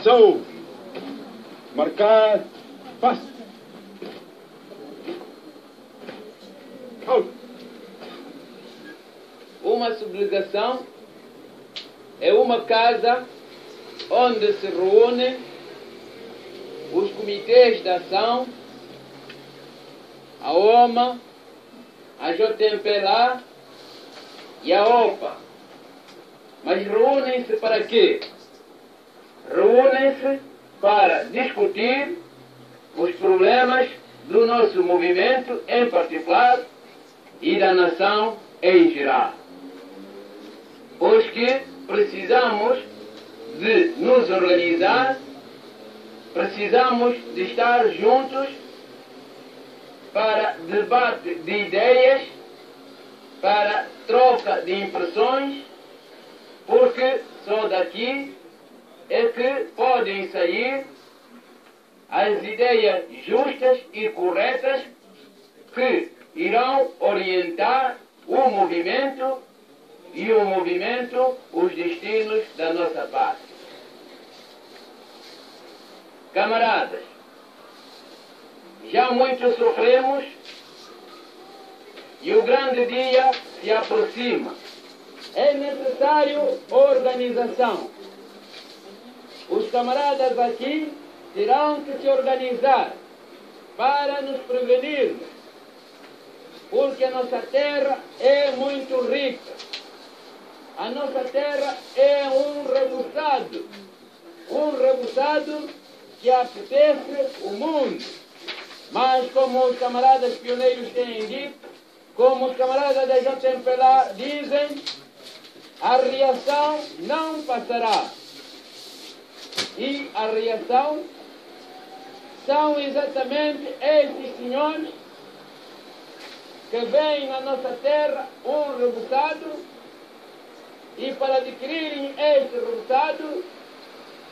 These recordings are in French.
Sou marcar passe. Uma subdelegação é uma casa onde se reúnem os comitês de ação, a OMA, a JMPLA e a OPA. Mas reúnem-se para quê? Reúnem-se para discutir os problemas do nosso movimento em particular e da nação em geral. Pois que precisamos de nos organizar, precisamos de estar juntos para debate de ideias, para troca de impressões, porque só daqui é que podem sair as ideias justas e corretas que irão orientar o movimento e o movimento os destinos da nossa pátria. Camaradas, já muito sofremos e o grande dia se aproxima. É necessário organização. Os camaradas aqui terão que se organizar para nos prevenirmos, porque a nossa terra é muito rica. A nossa terra é um rebuçado que apetece o mundo. Mas como os camaradas pioneiros têm dito, como os camaradas da JMPLA dizem, a reação não passará. E a reação são exatamente esses senhores que vêm na nossa terra um rebuçado, e para adquirirem este rebuçado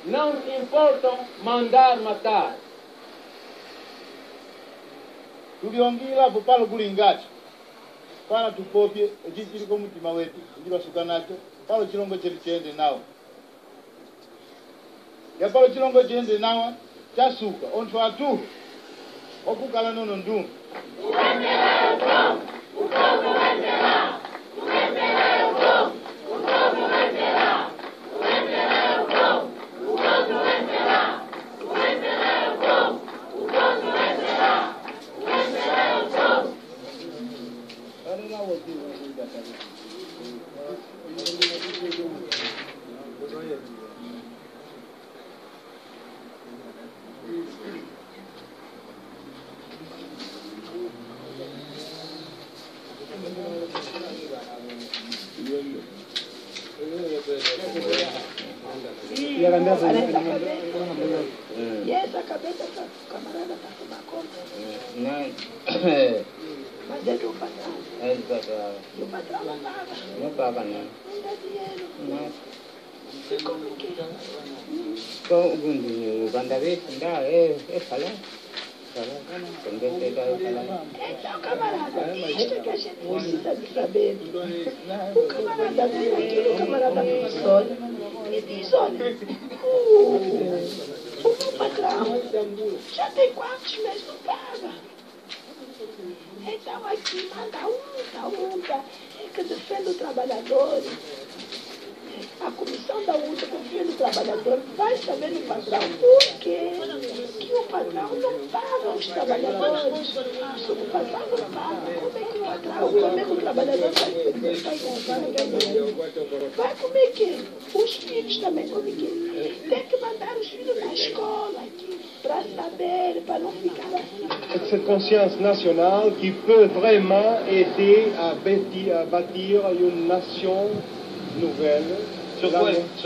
não se importam mandar matar. Tuliongila vupalo kulingati pana tupopye echitili komutima wetu ndibasuka nacho palo chilongo cheli chende nawo yapalo chilongo chende nawa chasuka onthu athu okukala nono ndungu E essa cabeça essa camarada para tomar conta. Mas é do patrão. É do patrão. E o patrão não paga. Não paga, não. Não dá dinheiro. Não. E como que? Com algum dinheiro, quando vez dá, é falar. Então, camarada, isto é que a gente precisa de saber. O camarada vem aqui, o camarada professor, e diz, olha, o meu patrão já tem quantos meses não paga. Então aqui manda UNTA, é que defende o trabalhador. A comissão da UNTA defende o trabalhador, vai saber o patrão por quê que o patrão não paga os trabalhadores. Se o patrão não paga, como é que o trabalhador vai ganhar? Vai comer quê? Os filhos também comem quê? Tem que mandar os filhos na escola aqui, para saber, para não ficar assim. Cette conscience nationale qui peut vraiment aider à bâtir une nation nouvelle. Sur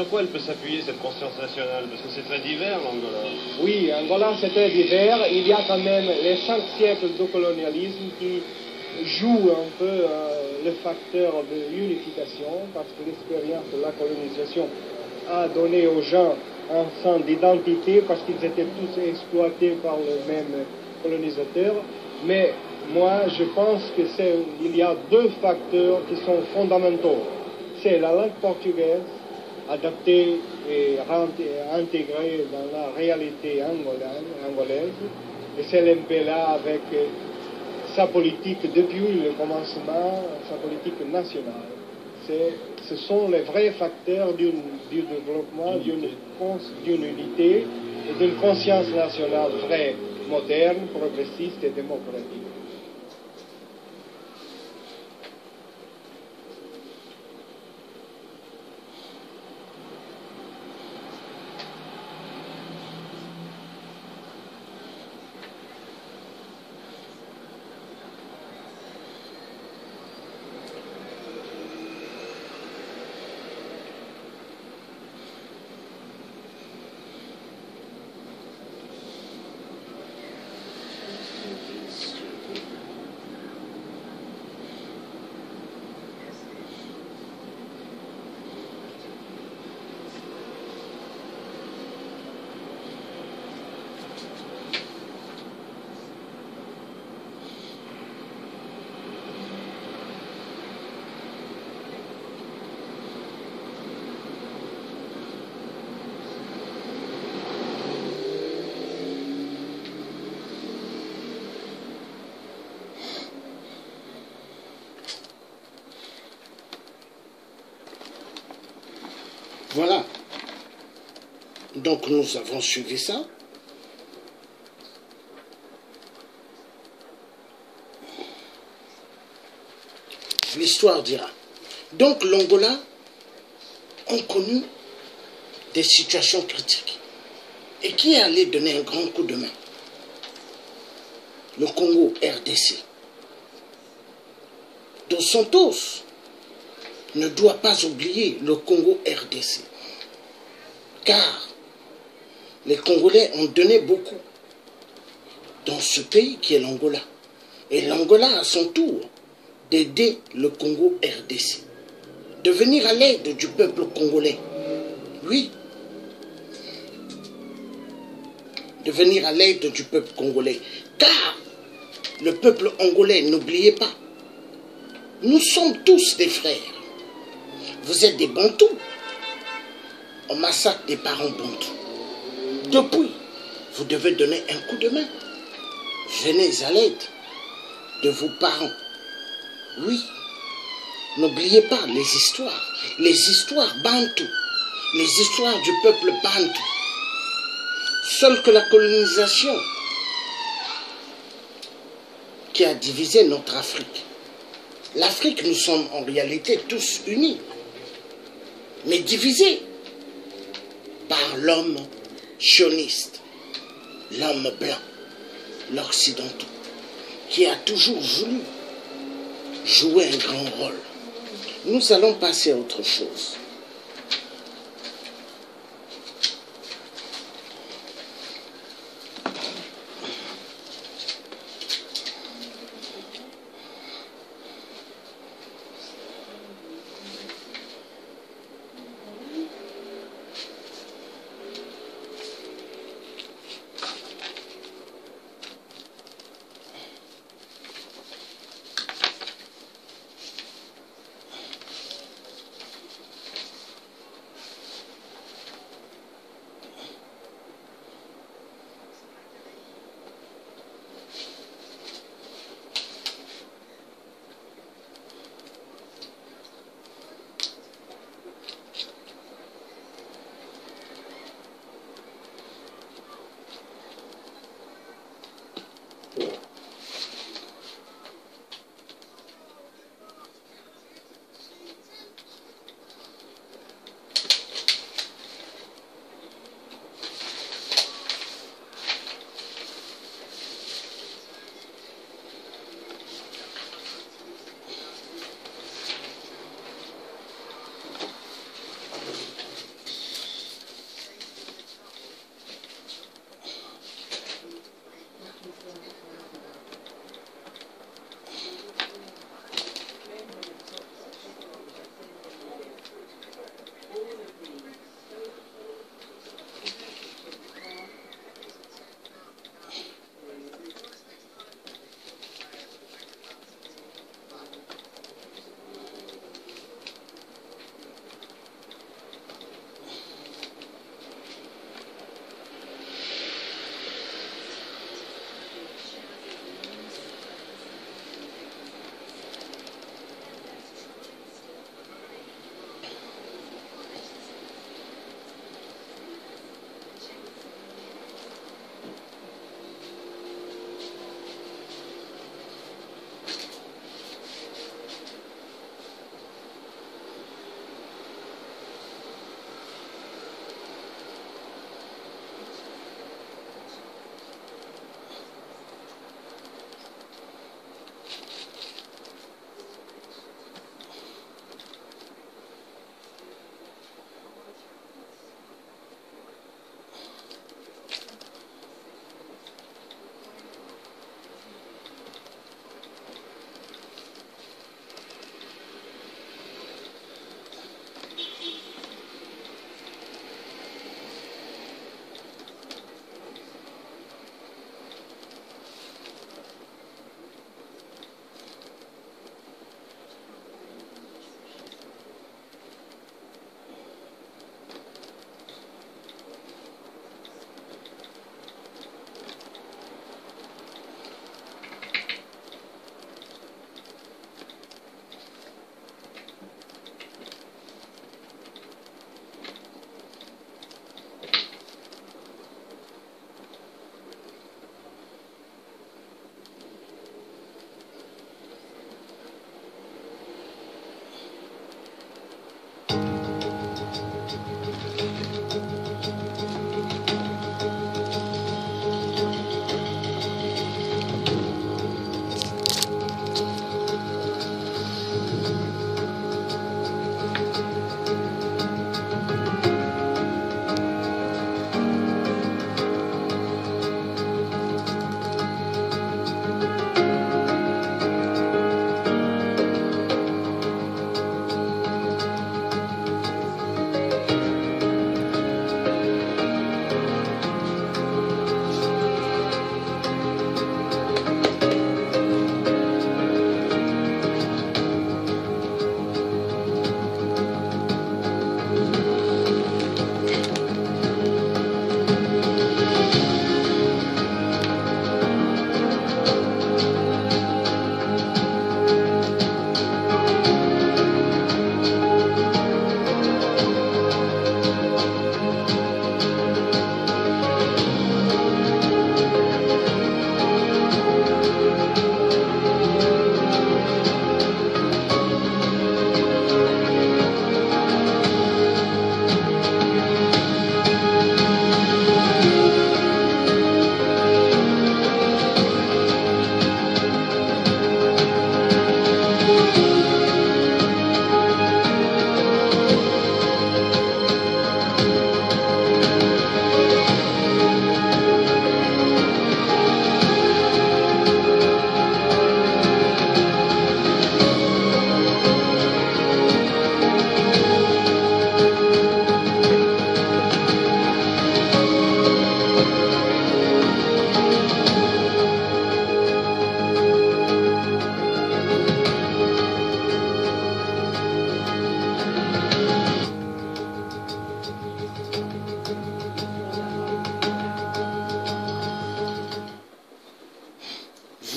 quoi elle peut s'appuyer, cette conscience nationale? Parce que c'est très divers, l'Angola. Oui, Angola c'est très divers. Il y a quand même les 5 siècles de colonialisme qui jouent un peu le facteur de l'unification, parce que l'expérience de la colonisation a donné aux gens un sens d'identité, parce qu'ils étaient tous exploités par le même colonisateur. Mais moi, je pense qu'il y a 2 facteurs qui sont fondamentaux. C'est la langue portugaise adapté et intégré dans la réalité angolaise. Et c'est l'MPLA avec sa politique depuis le commencement, sa politique nationale. Ce sont les vrais facteurs du développement, d'une unité et d'une conscience nationale vraie, moderne, progressiste et démocratique. Voilà. Donc nous avons suivi ça. L'histoire dira. Donc l'Angola ont connu des situations critiques. Et qui est allé donner un grand coup de main? Le Congo RDC. Dos Santos ne doit pas oublier le Congo RDC. Car les Congolais ont donné beaucoup dans ce pays qui est l'Angola. Et l'Angola, à son tour, d'aider le Congo RDC. De venir à l'aide du peuple congolais. Oui. De venir à l'aide du peuple congolais. Car le peuple angolais, n'oubliez pas, nous sommes tous des frères. Vous êtes des Bantous. On massacre des parents Bantous. Depuis, vous devez donner un coup de main. Venez à l'aide de vos parents. Oui. N'oubliez pas les histoires Bantous, les histoires du peuple Bantou. Seule que la colonisation qui a divisé notre Afrique. L'Afrique, nous sommes en réalité tous unis, mais divisés par l'homme sioniste, l'homme blanc, l'occidental, qui a toujours voulu jouer un grand rôle. Nous allons passer à autre chose.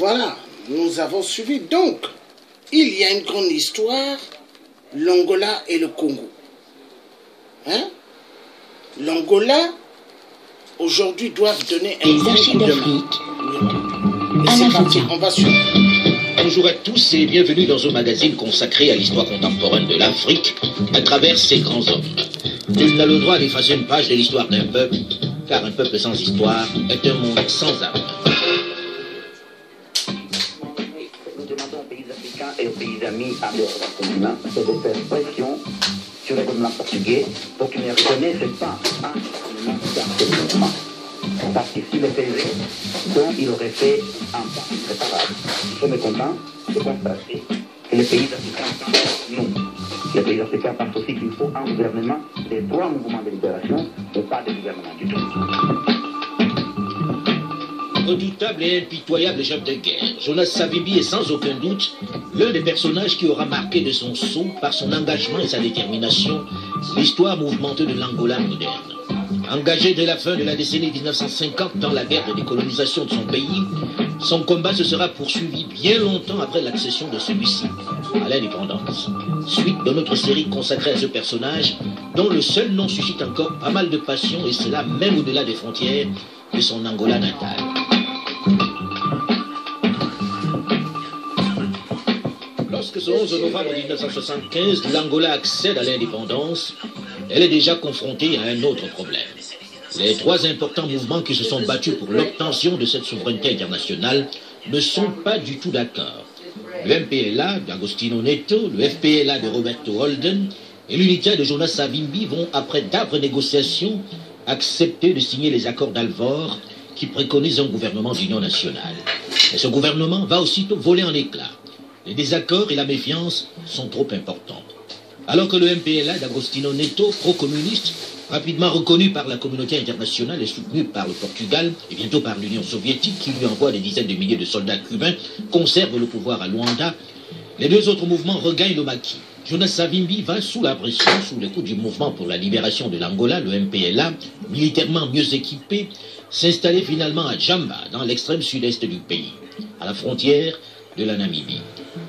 Voilà, nous avons suivi. Donc, il y a une grande histoire, l'Angola et le Congo. Hein? L'Angola, aujourd'hui, doivent donner un grand coup de main. C'est parti, on va suivre. Bonjour à tous et bienvenue dans un magazine consacré à l'histoire contemporaine de l'Afrique à travers ses grands hommes. Nul n'a le droit d'effacer une page de l'histoire d'un peuple, car un peuple sans histoire est un monde sans âme. Nous demandons aux pays africains et aux pays amis à leur continent de faire pression sur le gouvernement portugais pour qu'il ne reconnaisse pas un mouvement. Parce que s'il le faisait, donc il aurait fait un pas irréparable. Nous sommes contents de constater que les pays africains pensent non. Les pays africains pensent aussi qu'il faut un gouvernement des trois mouvements de libération et pas de gouvernement du tout. Redoutable et impitoyable chef de guerre, Jonas Savimbi est sans aucun doute l'un des personnages qui aura marqué de son sceau, par son engagement et sa détermination, l'histoire mouvementée de l'Angola moderne. Engagé dès la fin de la décennie 1950 dans la guerre de décolonisation de son pays, son combat se sera poursuivi bien longtemps après l'accession de celui-ci à l'indépendance. Suite de notre série consacrée à ce personnage, dont le seul nom suscite encore pas mal de passion, et cela même au-delà des frontières de son Angola natale. Lorsque ce 11 novembre 1975, l'Angola accède à l'indépendance, elle est déjà confrontée à un autre problème. Les trois importants mouvements qui se sont battus pour l'obtention de cette souveraineté internationale ne sont pas du tout d'accord. Le MPLA d'Agostinho Neto, le FPLA de Roberto Holden et l'UNITA de Jonas Savimbi vont, après d'âpres négociations, accepter de signer les accords d'Alvor qui préconisent un gouvernement d'union nationale. Et ce gouvernement va aussitôt voler en éclats. Les désaccords et la méfiance sont trop importants. Alors que le MPLA d'Agostinho Neto, pro-communiste, rapidement reconnu par la communauté internationale et soutenu par le Portugal et bientôt par l'Union soviétique qui lui envoie des dizaines de milliers de soldats cubains, conserve le pouvoir à Luanda, les deux autres mouvements regagnent le maquis. Jonas Savimbi va, sous la pression, sous les coups du mouvement pour la libération de l'Angola, le MPLA, militairement mieux équipé, s'installer finalement à Djamba, dans l'extrême sud-est du pays, à la frontière de la Namibie.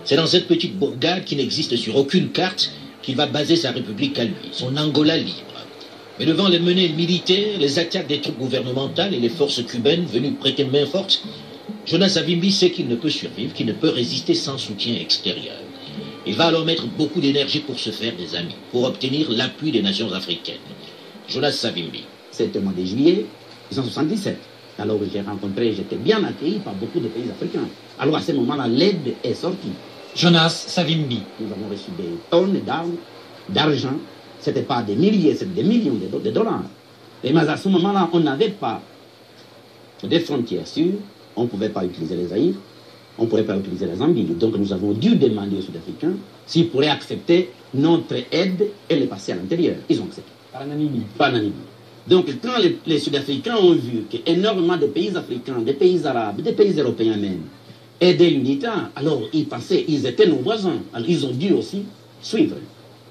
C'est dans cette petite bourgade qui n'existe sur aucune carte qu'il va baser sa république à lui, son Angola libre. Mais devant les menées militaires, les attaques des troupes gouvernementales et les forces cubaines venues prêter main forte, Jonas Savimbi sait qu'il ne peut survivre, qu'il ne peut résister sans soutien extérieur. Il va alors mettre beaucoup d'énergie pour se faire des amis, pour obtenir l'appui des nations africaines. Jonas Savimbi. C'était le mois de juillet 1977. Alors j'étais bien accueilli par beaucoup de pays africains. Alors à ce moment-là, l'aide est sortie. Jonas Savimbi. Nous avons reçu des tonnes d'argent. Ce n'était pas des milliers, c'était des millions de dollars. Mais à ce moment-là, on n'avait pas de frontières sûres. On ne pouvait pas utiliser les Zaïre. On ne pourrait pas utiliser la Zambie. Donc nous avons dû demander aux Sud-Africains s'ils pourraient accepter notre aide et les passer à l'intérieur. Ils ont accepté. Par la Namibie. Par la Namibie. Donc quand les Sud-Africains ont vu qu'énormément de pays africains, des pays arabes, des pays européens même, aidaient l'UNITA, alors ils pensaient, ils étaient nos voisins. Alors ils ont dû aussi suivre.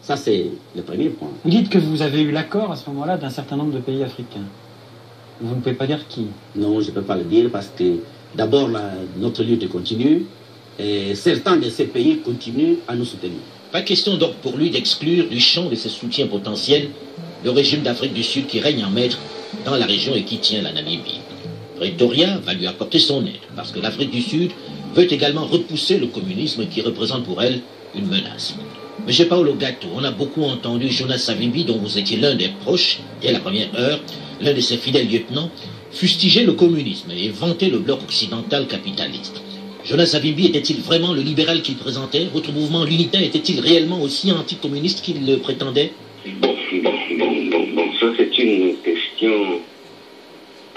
Ça c'est le premier point. Vous dites que vous avez eu l'accord à ce moment-là d'un certain nombre de pays africains. Vous ne pouvez pas dire qui? Non, je ne peux pas le dire parce que d'abord notre lutte continue et certains de ces pays continuent à nous soutenir. Pas question donc pour lui d'exclure du champ de ses soutiens potentiels le régime d'Afrique du Sud qui règne en maître dans la région et qui tient la Namibie. Pretoria va lui apporter son aide parce que l'Afrique du Sud veut également repousser le communisme qui représente pour elle une menace. Monsieur Paolo Gatto, on a beaucoup entendu Jonas Savimbi, dont vous étiez l'un des proches dès la première heure, l'un de ses fidèles lieutenants, fustiger le communisme et vanter le bloc occidental capitaliste. Jonas Savimbi était-il vraiment le libéral qu'il présentait? Votre mouvement, l'UNITA, était-il réellement aussi anticommuniste qu'il le prétendait? Bon, ça c'est une question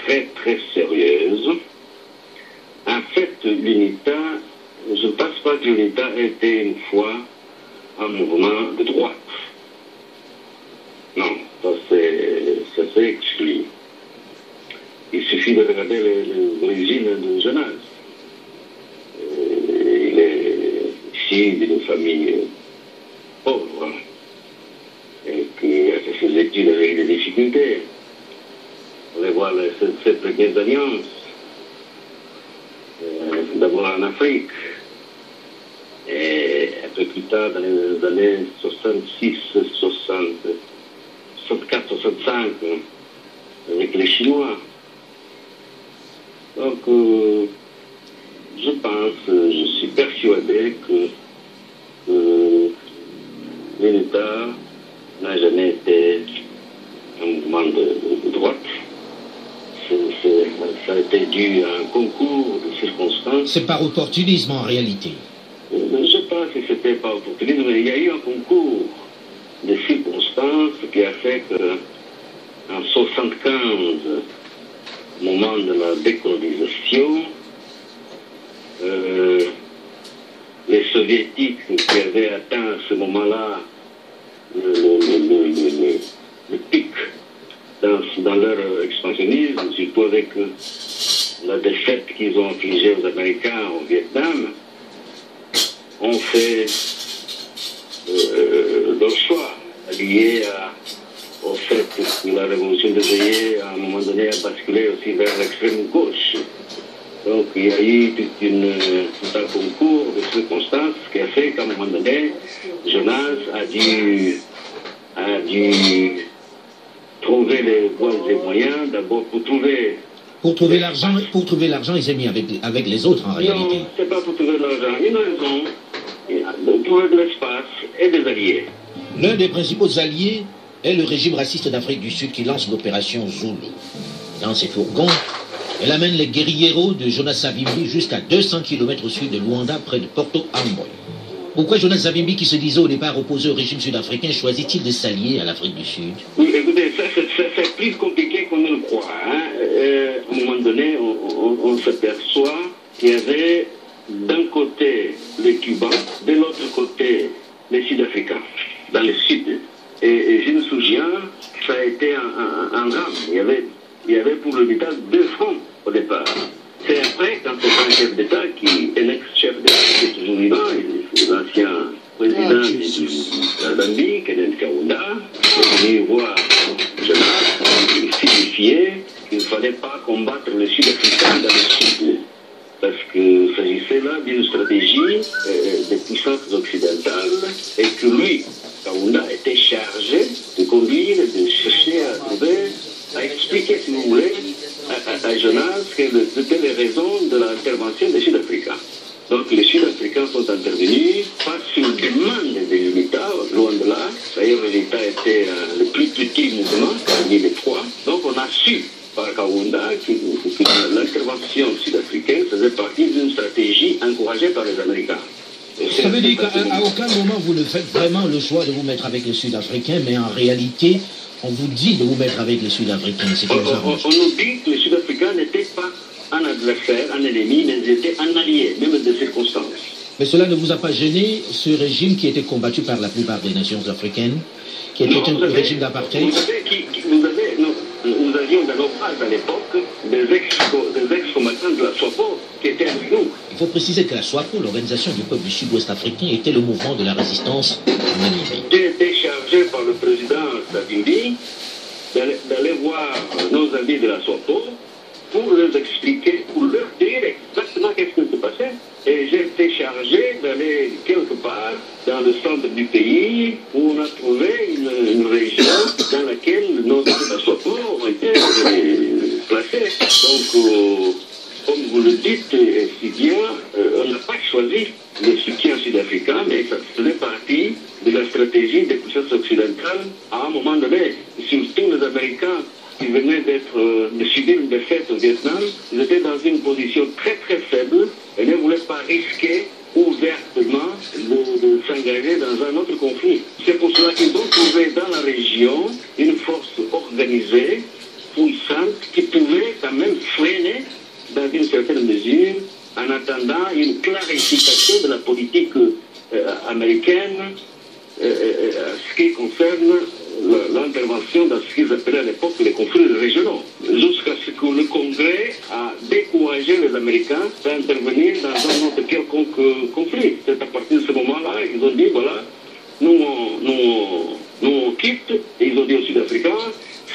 très très sérieuse. En fait, l'UNITA, je ne pense pas que l'UNITA était une fois un mouvement de droite. Non, ça c'est exclu. Il suffit de regarder l'origine de Jonas. Il est issu d'une famille pauvre et qui a fait ses études avec des difficultés. On va voir ses premières alliances. D'abord en Afrique. Et un peu plus tard, dans les années 66, 64, 65, avec les Chinois. Donc, je pense, je suis persuadé que l'UNITA n'a jamais été un mouvement de droite. Ça a été dû à un concours de circonstances. C'est par opportunisme en réalité. Je ne sais pas si c'était par opportunisme, mais il y a eu un concours de circonstances qui a fait qu'en 1975, au moment de la décolonisation, les soviétiques qui avaient atteint à ce moment-là le pic dans leur expansionnisme, surtout avec la défaite qu'ils ont infligée aux Américains au Vietnam, ont fait leur choix, lié au fait que la révolution de juillet, à un moment donné, a basculé aussi vers l'extrême gauche. Donc il y a eu tout un concours de circonstances qui a fait qu'à un moment donné, Jonas a dû trouver les voies et moyens, d'abord pour trouver l'argent, il s'est mis avec les autres en réalité. Non, c'est pas pour trouver l'argent. Une raison, de trouver de l'espace et des alliés. L'un des principaux alliés est le régime raciste d'Afrique du Sud qui lance l'opération Zulu. Dans ses fourgons, elle amène les guérilleros de Jonas Savimbi jusqu'à 200 km au sud de Luanda, près de Porto Amboy. Pourquoi Jonas Savimbi, qui se disait au départ opposé au régime sud-africain, choisit-il de s'allier à l'Afrique du Sud? Oui, écoutez, ça c'est plus compliqué qu'on ne le croit. Hein. À un moment donné, on s'aperçoit qu'il y avait d'un côté les Cubains, de l'autre côté les Sud-Africains, dans le sud. Et je me souviens, ça a été un drame. Il y avait pour le l'État 2 fronts au départ. C'est après, quand c'est un chef d'État qui est l'ex-chef d'État, qui est toujours vivant, l'ancien président de la Zambie, Kenneth Kaunda, est venu voir Jonas, il signifiait qu'il ne fallait pas combattre les Sud-Africains dans le sud. Parce qu'il s'agissait là d'une stratégie des puissances occidentales et que lui, Kaunda, était chargé de conduire, de chercher à expliquer, si vous voulez, à Jonas quelles étaient les raisons de l'intervention des Sud-Africains. Donc les Sud-Africains sont intervenus, pas sur demande de l'UNITA, loin de là. D'ailleurs, l'UNITA était le plus petit mouvement parmi les trois. Donc on a su par Kaunda que l'intervention sud-africaine faisait partie d'une stratégie encouragée par les Américains. Ça veut dire qu'à aucun moment vous ne faites vraiment le choix de vous mettre avec les Sud-Africains, mais en réalité, on vous dit de vous mettre avec les Sud-Africains. On nous dit que les Sud-Africains n'étaient pas un adversaire, un ennemi, mais ils étaient un allié, même des circonstances. Mais cela ne vous a pas gêné, ce régime qui était combattu par la plupart des nations africaines, qui était un régime d'apartheid? Nous avions dans nos bases à l'époque des ex-combattants de la SWAPO qui étaient avec nous. Il faut préciser que la SWAPO, l'organisation du peuple du sud-ouest africain, était le mouvement de la résistance en Namibie. J'ai été chargé par le président Savimbi d'aller voir nos amis de la SWAPO pour leur expliquer, pour leur dire exactement qu'est-ce qui se passait. Et j'ai été chargé d'aller quelque part dans le centre du pays où on a trouvé une région dans laquelle nos SWAPO ont été placés. Donc, comme vous le dites si bien, on n'a pas choisi le soutien sud-africain, mais ça faisait partie de la stratégie des puissances occidentales à un moment donné. Surtout les Américains qui venaient de subir une défaite au Vietnam, ils étaient dans une position très très faible et ne voulaient pas risquer ouvertement de s'engager dans un autre conflit. C'est pour cela qu'ils ont trouvé dans la région une force organisée, puissante, qui pouvait quand même freiner dans une certaine mesure en attendant une clarification de la politique américaine à ce qui concerne l'intervention dans ce qu'ils appelaient à l'époque les conflits régionaux, jusqu'à ce que le Congrès a découragé les Américains d'intervenir dans un autre quelconque conflit. C'est à partir de ce moment-là, ils ont dit, voilà, nous on quitte, et ils ont dit aux Sud-Africains,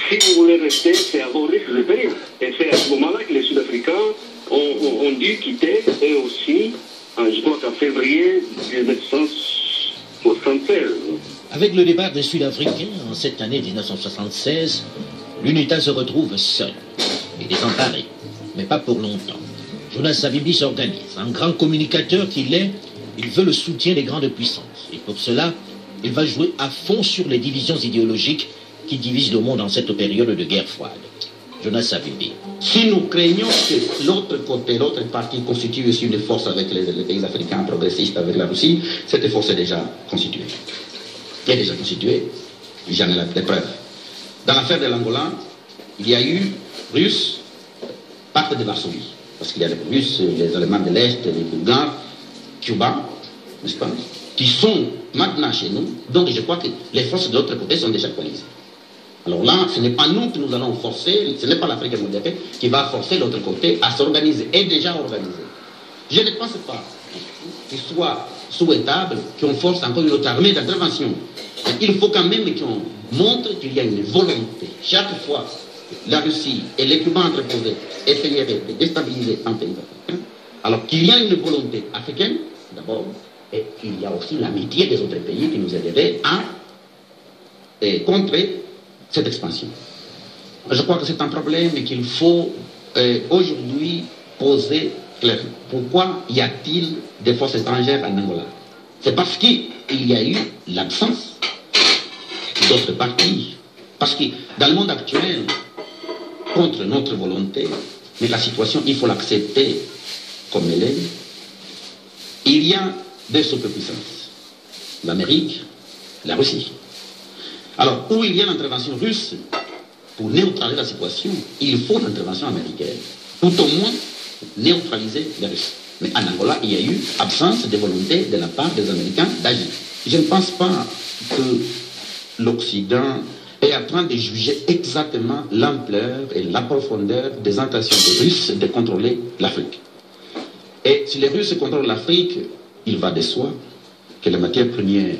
si vous voulez rester, c'est à vos risques et périls. Et c'est à ce moment-là que les Sud-Africains ont dû quitter, eux aussi, je crois qu'en février 1976. Avec le départ des Sud-Africains en cette année 1976, l'UNITA se retrouve seule et désemparée, mais pas pour longtemps. Jonas Savimbi s'organise. Un grand communicateur qu'il est, il veut le soutien des grandes puissances. Et pour cela, il va jouer à fond sur les divisions idéologiques qui divisent le monde en cette période de guerre froide. Jonas Savimbi. Si nous craignons que l'autre côté, l'autre partie constitue aussi une force avec les pays africains progressistes, avec la Russie, cette force est déjà constituée. Elle est déjà constituée, j'en ai la preuve. Dans l'affaire de l'Angola, il y a eu Russes, pacte de Varsovie, parce qu'il y a les Russes, les Allemands de l'Est, les Bulgares, Cuba, n'est-ce pas, qui sont maintenant chez nous. Donc je crois que les forces de l'autre côté sont déjà coalisées. Alors là, ce n'est pas nous que nous allons forcer, ce n'est pas l'Afrique moderne qui va forcer l'autre côté à s'organiser, est déjà organisé. Je ne pense pas qu'il soit souhaitable qu'on force encore une autre armée d'intervention. Il faut quand même qu'on montre qu'il y a une volonté. Chaque fois que la Russie et les Cubains interposés essayeraient de déstabiliser un pays africain, alors qu'il y a une volonté africaine, d'abord, et qu'il y a aussi l'amitié des autres pays qui nous aideraient à contrer cette expansion. Je crois que c'est un problème et qu'il faut aujourd'hui poser clairement. Pourquoi y a-t-il des forces étrangères en Angola? C'est parce qu'il y a eu l'absence d'autres partis. Parce que dans le monde actuel, contre notre volonté, mais la situation, il faut l'accepter comme elle est, il y a deux superpuissances, l'Amérique, la Russie. Alors, où il y a l'intervention russe, pour neutraliser la situation, il faut l'intervention américaine. Tout au moins, neutraliser les Russes. Mais en Angola, il y a eu absence de volonté de la part des Américains d'agir. Je ne pense pas que l'Occident est en train de juger exactement l'ampleur et la profondeur des intentions des Russes de contrôler l'Afrique. Et si les Russes contrôlent l'Afrique, il va de soi que les matières premières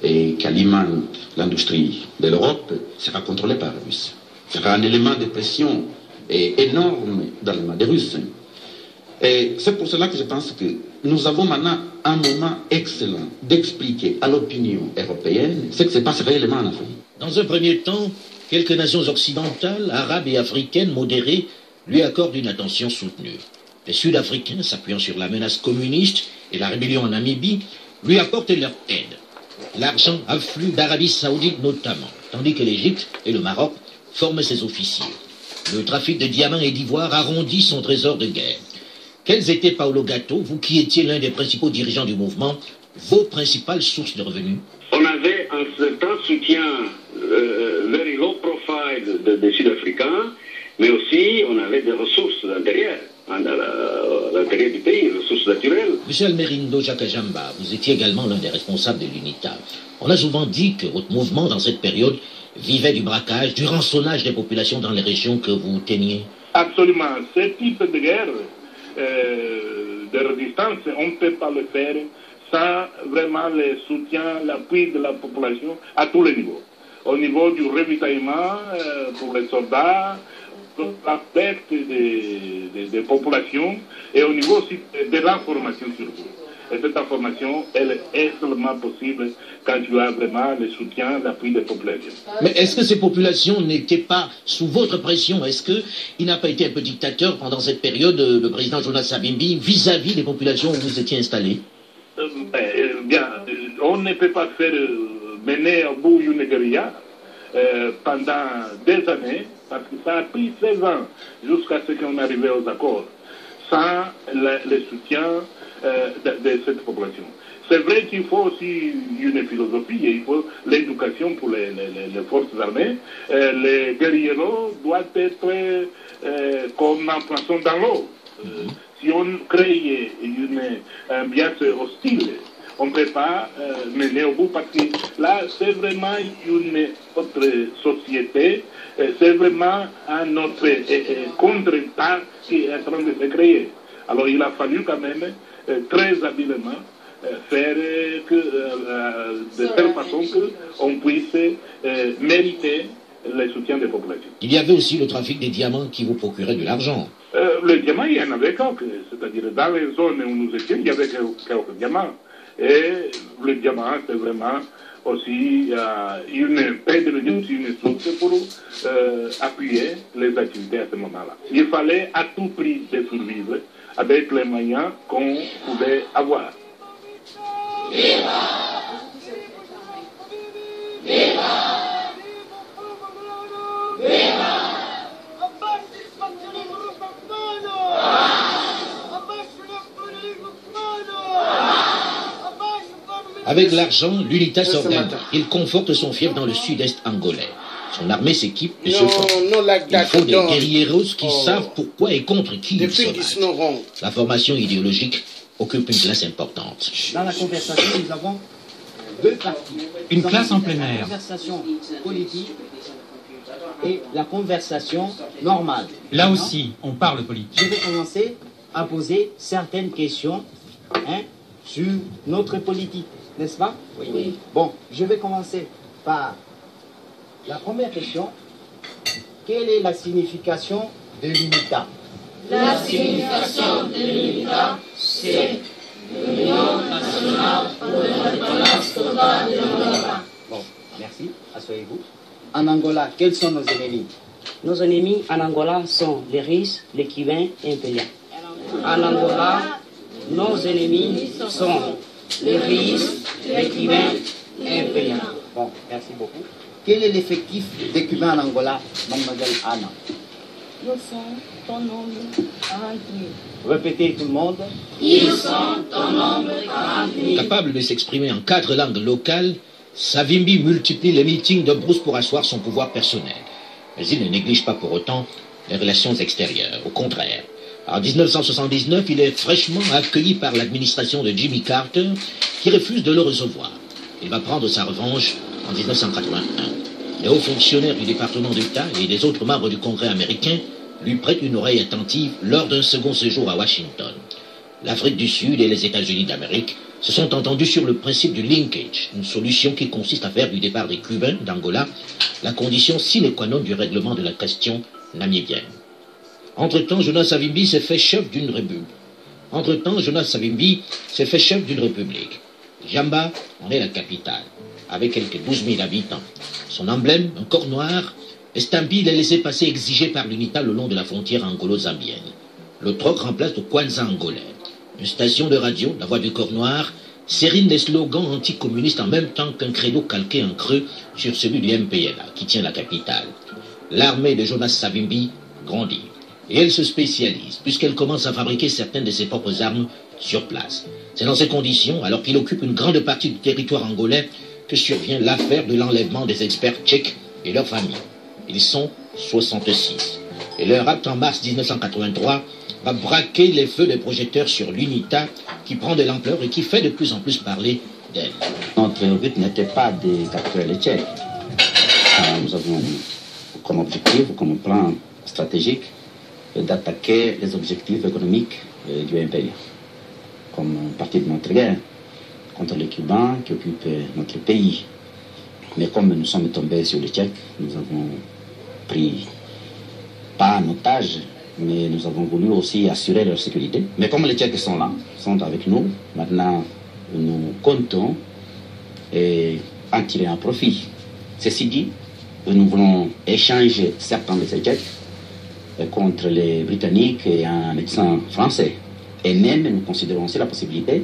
et qui alimente l'industrie de l'Europe sera contrôlée par les Russes. Ce sera un élément de pression énorme dans les mains des Russes. Et c'est pour cela que je pense que nous avons maintenant un moment excellent d'expliquer à l'opinion européenne ce qui se passe réellement en Afrique. Dans un premier temps, quelques nations occidentales, arabes et africaines modérées lui accordent une attention soutenue. Les Sud-Africains, s'appuyant sur la menace communiste et la rébellion en Namibie, lui apportent leur aide. L'argent afflue d'Arabie Saoudite notamment, tandis que l'Égypte et le Maroc forment ses officiers. Le trafic de diamants et d'ivoire arrondit son trésor de guerre. Quelles étaient, Paolo Gatto, vous qui étiez l'un des principaux dirigeants du mouvement, vos principales sources de revenus? On avait un certain soutien very low profile des Sud-Africains, mais aussi on avait des ressources d'intérieur. À l'intérieur du pays, ressources naturelles. Monsieur Almerindo Jakajamba, vous étiez également l'un des responsables de l'UNITA. On a souvent dit que votre mouvement, dans cette période, vivait du braquage, du rançonnage des populations dans les régions que vous teniez. Absolument. Ce type de guerre, de résistance, on ne peut pas le faire sans vraiment le soutien, l'appui de la population à tous les niveaux. Au niveau du ravitaillement pour les soldats, la perte des populations et au niveau aussi de l'information surtout. Et cette information, elle est seulement possible quand tu as vraiment le soutien, l'appui des populations. Mais est-ce que ces populations n'étaient pas sous votre pression? Est-ce qu'il n'a pas été un peu dictateur pendant cette période, le président Jonas Savimbi, vis-à-vis des populations où vous étiez installés? Bien, on ne peut pas faire mener au bout une guérilla pendant des années, parce que ça a pris 16 ans jusqu'à ce qu'on arrive aux accords, sans le soutien de cette population. C'est vrai qu'il faut aussi une philosophie, et il faut l'éducation pour les forces armées. Les guerrieros doivent être comme un poisson dans l'eau. Si on crée une ambiance hostile, on ne peut pas mener au bout, parce que là, c'est vraiment une autre société, c'est vraiment un autre contre-temps qui est en train de se créer. Alors il a fallu quand même très habilement faire de telle façon qu'on puisse mériter le soutien des populations. Il y avait aussi le trafic des diamants qui vous procurait de l'argent. Les diamants, il y en avait quelques. C'est-à-dire, dans les zones où nous étions, il y avait quelques diamants. Et le diamant, c'est vraiment aussi une source pour appuyer les activités à ce moment-là. Il fallait à tout prix de survivre avec les moyens qu'on pouvait avoir. Avec l'argent, l'UNITA s'organise. Il conforte son fief dans le sud-est angolais. Son armée s'équipe et se forme. Il faut des guerrieros qui savent pourquoi et contre qui ils se battent. La formation idéologique occupe une place importante. Dans la conversation, nous avons deux parties. Une classe en plein air. La conversation politique et la conversation normale. Là aussi, on parle politique. Je vais commencer à poser certaines questions sur notre politique, n'est-ce pas? Oui. Bon, je vais commencer par la première question. Quelle est la signification de l'UNITA? La signification de l'UNITA, c'est l'Union nationale pour l'indépendance totale de l'Angola. Bon, merci. Asseyez-vous. En Angola, quels sont nos ennemis? Nos ennemis en Angola sont les Riches, les Cubains et les Impériaux. En Angola, nos ennemis sont les Riches, les Cubains et les Impériaux. Bon, merci beaucoup. Quel est l'effectif des Cubains en Angola, mademoiselle Anna? Ils sont en nombre 40 000. Répétez tout le monde. Ils sont en nombre 40 000. Capable de s'exprimer en 4 langues locales, Savimbi multiplie les meetings de brousse pour asseoir son pouvoir personnel. Mais il ne néglige pas pour autant les relations extérieures. Au contraire, en 1979, il est fraîchement accueilli par l'administration de Jimmy Carter, qui refuse de le recevoir. Il va prendre sa revanche en 1981. Les hauts fonctionnaires du département d'État et les autres membres du Congrès américain lui prêtent une oreille attentive lors d'un second séjour à Washington. L'Afrique du Sud et les États-Unis d'Amérique se sont entendus sur le principe du linkage, une solution qui consiste à faire du départ des Cubains d'Angola la condition sine qua non du règlement de la question namibienne. Entre-temps, Jonas Savimbi s'est fait chef d'une république. Jamba en est la capitale, avec quelques 12 000 habitants. Son emblème, un corps noir, estampille les laissez-passer exigés par l'UNITA le long de la frontière angolo-zambienne. Le troc remplace le Kwanza angolais. Une station de radio, la voix du corps noir, sérine des slogans anticommunistes en même temps qu'un credo calqué en creux sur celui du MPLA, qui tient la capitale. L'armée de Jonas Savimbi grandit. Et elle se spécialise, puisqu'elle commence à fabriquer certaines de ses propres armes sur place. C'est dans ces conditions, alors qu'il occupe une grande partie du territoire angolais, que survient l'affaire de l'enlèvement des experts tchèques et leurs familles. Ils sont 66. Et leur acte en mars 1983 va braquer les feux des projecteurs sur l'UNITA, qui prend de l'ampleur et qui fait de plus en plus parler d'elle. Notre but n'était pas de capturer les Tchèques. Nous avons comme objectif, comme plan stratégique, d'attaquer les objectifs économiques du MPLA, comme partie de notre guerre contre les Cubains qui occupent notre pays. Mais comme nous sommes tombés sur les Tchèques, nous avons pris, pas en otage, mais nous avons voulu aussi assurer leur sécurité. Mais comme les Tchèques sont là, sont avec nous, maintenant nous comptons en tirer un profit. Ceci dit, nous voulons échanger certains de ces Tchèques contre les Britanniques et un médecin français. Et même, nous considérons aussi la possibilité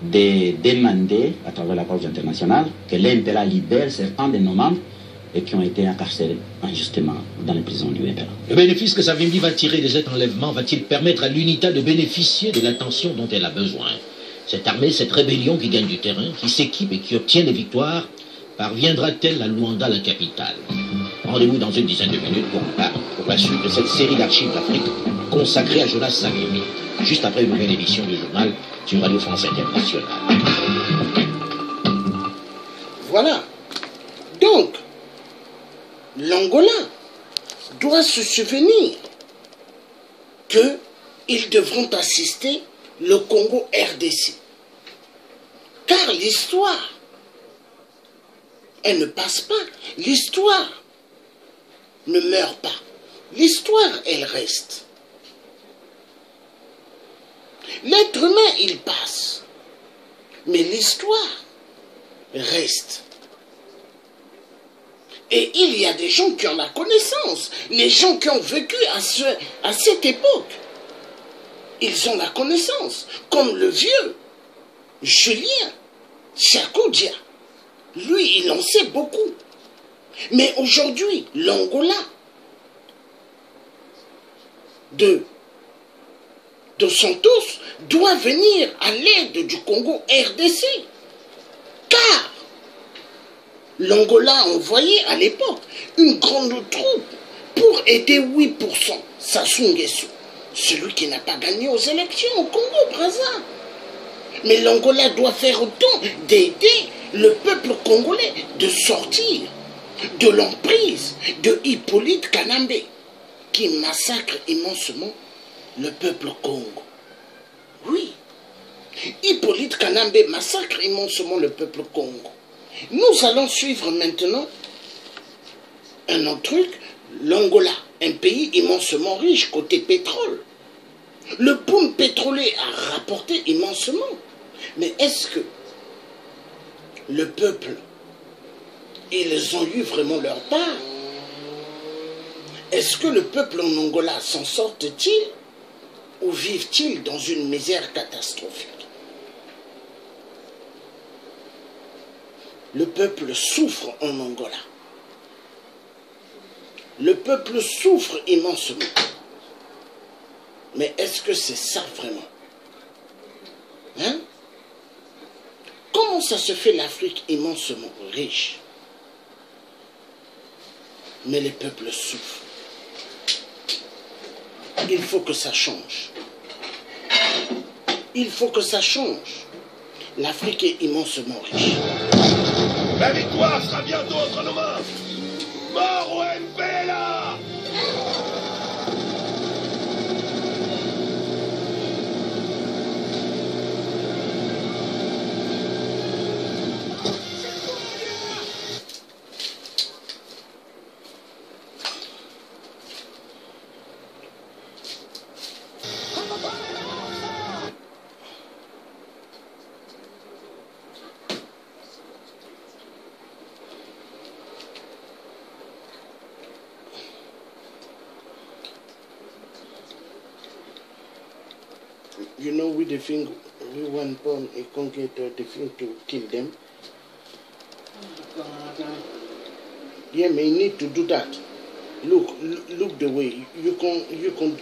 de demander, à travers la Cour internationale, que l'MPLA libère certains de nos membres et qui ont été incarcérés injustement dans les prisons du MPLA. Le bénéfice que Savimbi va tirer de cet enlèvement va-t-il permettre à l'UNITA de bénéficier de l'attention dont elle a besoin? Cette armée, cette rébellion qui gagne du terrain, qui s'équipe et qui obtient des victoires, parviendra-t-elle à Luanda, la capitale? Rendez-vous dans une dizaine de minutes pour la suite de cette série d'archives d'Afrique consacrée à Jonas Savimbi, juste après une nouvelle édition du journal sur Radio France Internationale. Voilà. Donc, l'Angola doit se souvenir qu'ils devront assister le Congo RDC. Car l'histoire, elle ne passe pas. L'histoire ne meurt pas. L'histoire, elle reste. L'être humain, il passe. Mais l'histoire reste. Et il y a des gens qui ont la connaissance. Les gens qui ont vécu à cette époque. Ils ont la connaissance. Comme le vieux Julien Chakoudia. Lui, il en sait beaucoup. Mais aujourd'hui, l'Angola de Santos doit venir à l'aide du Congo RDC. Car l'Angola a envoyé à l'époque une grande troupe pour aider 8% Sassou Nguesso, celui qui n'a pas gagné aux élections au Congo-Brazza. Mais l'Angola doit faire autant d'aider le peuple congolais de sortir de l'emprise de Hippolyte Kanambe, qui massacre immensement le peuple Congo. Oui, Hippolyte Kanambe massacre immensement le peuple Congo. Nous allons suivre maintenant un autre truc, l'Angola, un pays immensement riche côté pétrole. Le boom pétrolier a rapporté immensement. Mais est-ce que le peuple, ils ont eu vraiment leur part? Est-ce que le peuple en Angola s'en sortent-ils ou vivent-ils dans une misère catastrophique? Le peuple souffre en Angola. Le peuple souffre immensement. Mais est-ce que c'est ça vraiment? Hein? Comment ça se fait l'Afrique immensement riche? Mais les peuples souffrent. Il faut que ça change. Il faut que ça change. L'Afrique est immensement riche. La victoire sera bientôt entre nos mains. Mort au MPLA! You know, we went on a conquer the thing to kill them. Yeah, but you need to do that. Look the way you can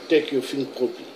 take your thing properly.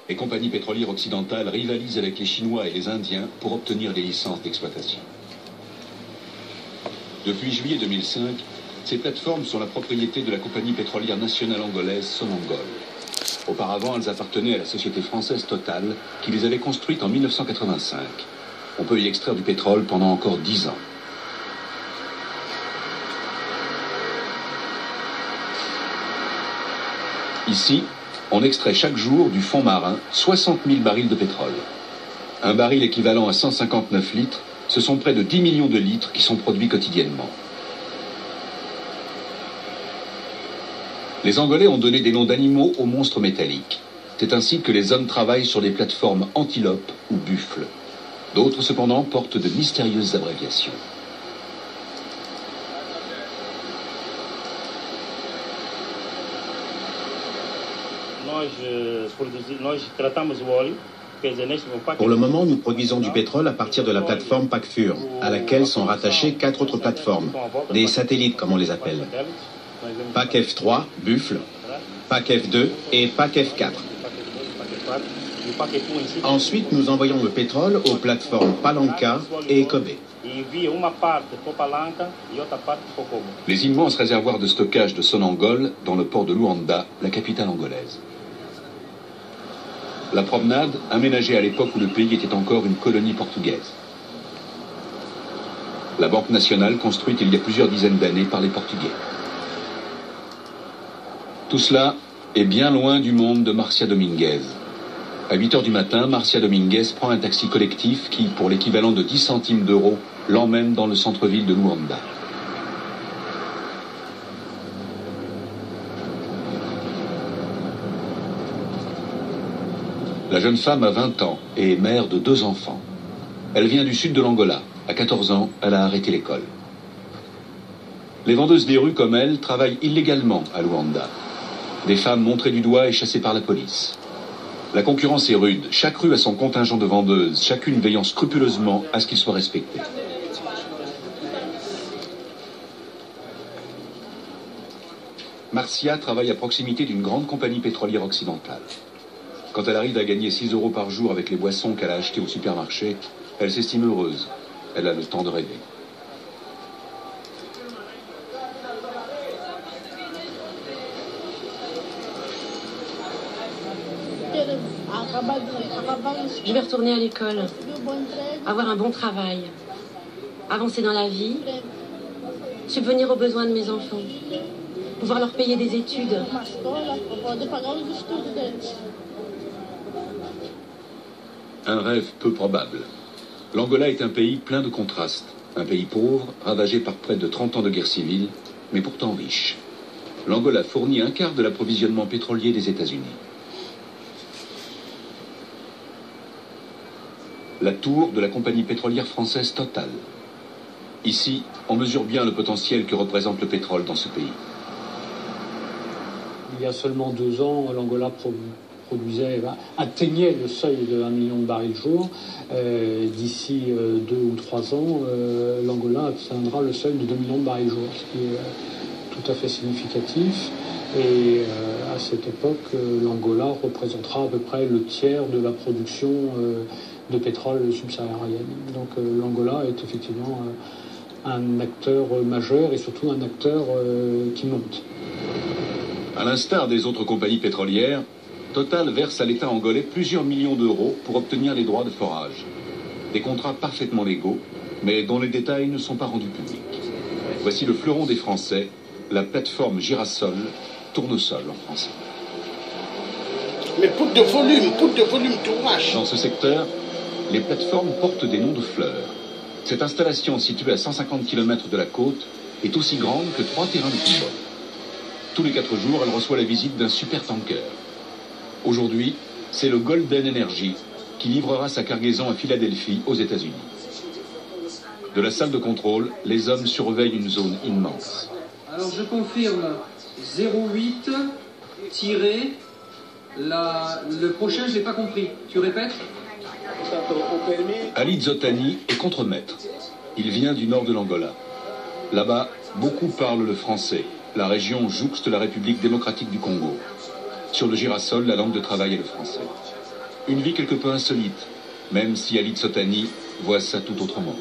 Les compagnies pétrolières occidentales rivalisent avec les Chinois et les Indiens pour obtenir des licences d'exploitation. Depuis juillet 2005, ces plateformes sont la propriété de la compagnie pétrolière nationale angolaise Sonangol. Auparavant, elles appartenaient à la société française Total, qui les avait construites en 1985. On peut y extraire du pétrole pendant encore 10 ans. Ici, on extrait chaque jour du fond marin 60 000 barils de pétrole. Un baril équivalent à 159 litres, ce sont près de 10 millions de litres qui sont produits quotidiennement. Les Angolais ont donné des noms d'animaux aux monstres métalliques. C'est ainsi que les hommes travaillent sur des plateformes antilopes ou buffles. D'autres, cependant, portent de mystérieuses abréviations. Pour le moment, nous produisons du pétrole à partir de la plateforme PACFUR, à laquelle sont rattachées 4 autres plateformes, des satellites comme on les appelle. PAC-F3, Buffle, PAC-F2 et PAC-F4. Ensuite, nous envoyons le pétrole aux plateformes Palanca et Kobe. Les immenses réservoirs de stockage de Sonangol dans le port de Luanda, la capitale angolaise. La promenade, aménagée à l'époque où le pays était encore une colonie portugaise. La Banque nationale, construite il y a plusieurs dizaines d'années par les Portugais. Tout cela est bien loin du monde de Marcia Dominguez. À 8 h du matin, Marcia Dominguez prend un taxi collectif qui, pour l'équivalent de 10 centimes d'euros, l'emmène dans le centre-ville de Luanda. La jeune femme a 20 ans et est mère de 2 enfants. Elle vient du sud de l'Angola. À 14 ans, elle a arrêté l'école. Les vendeuses des rues comme elle travaillent illégalement à Luanda. Des femmes montrées du doigt et chassées par la police. La concurrence est rude. Chaque rue a son contingent de vendeuses, chacune veillant scrupuleusement à ce qu'il soit respecté. Marcia travaille à proximité d'une grande compagnie pétrolière occidentale. Quand elle arrive à gagner 6 euros par jour avec les boissons qu'elle a achetées au supermarché, elle s'estime heureuse. Elle a le temps de rêver. Je vais retourner à l'école, avoir un bon travail, avancer dans la vie, subvenir aux besoins de mes enfants, pouvoir leur payer des études. Un rêve peu probable. L'Angola est un pays plein de contrastes. Un pays pauvre, ravagé par près de 30 ans de guerre civile, mais pourtant riche. L'Angola fournit un quart de l'approvisionnement pétrolier des États-Unis. La tour de la compagnie pétrolière française Total. Ici, on mesure bien le potentiel que représente le pétrole dans ce pays. Il y a seulement 2 ans, l'Angola atteignait le seuil de 1 million de barils jour. D'ici 2 ou 3 ans, l'Angola atteindra le seuil de 2 millions de barils jour, ce qui est tout à fait significatif. Et à cette époque, l'Angola représentera à peu près le tiers de la production de pétrole subsaharienne. Donc l'Angola est effectivement un acteur majeur et surtout un acteur qui monte. À l'instar des autres compagnies pétrolières, Total verse à l'État angolais plusieurs millions d'euros pour obtenir les droits de forage. Des contrats parfaitement légaux, mais dont les détails ne sont pas rendus publics. Voici le fleuron des Français, la plateforme Girasol, tournesol en français. Mais poutre de volume, tournage. Dans ce secteur, les plateformes portent des noms de fleurs. Cette installation, située à 150 km de la côte, est aussi grande que 3 terrains de football. Tous les 4 jours, elle reçoit la visite d'un supertanker. Aujourd'hui, c'est le Golden Energy qui livrera sa cargaison à Philadelphie, aux États-Unis. De la salle de contrôle, les hommes surveillent une zone immense. Alors je confirme 08 le prochain, je n'ai pas compris. Tu répètes? Ali Zotani est contremaître. Il vient du nord de l'Angola. Là-bas, beaucoup parlent le français. La région jouxte la République démocratique du Congo. Sur le Girasol, la langue de travail est le français. Une vie quelque peu insolite, même si Ali Zotani voit ça tout autrement.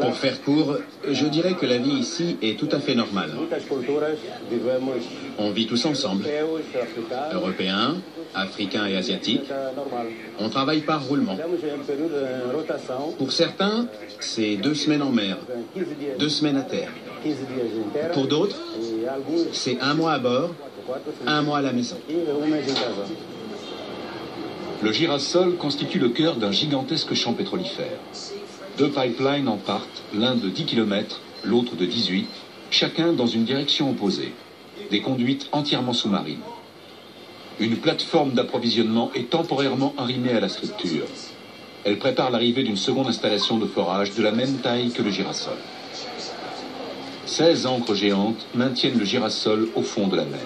Pour faire court, je dirais que la vie ici est tout à fait normale. On vit tous ensemble, Européens, Africains et Asiatiques. On travaille par roulement. Pour certains, c'est 2 semaines en mer, 2 semaines à terre. Pour d'autres, c'est 1 mois à bord, 1 mois à la maison. Le Girasol constitue le cœur d'un gigantesque champ pétrolifère. 2 pipelines en partent, l'un de 10 km, l'autre de 18, chacun dans une direction opposée. Des conduites entièrement sous-marines. Une plateforme d'approvisionnement est temporairement arrimée à la structure. Elle prépare l'arrivée d'une seconde installation de forage de la même taille que le Girasol. 16 ancres géantes maintiennent le girasol au fond de la mer.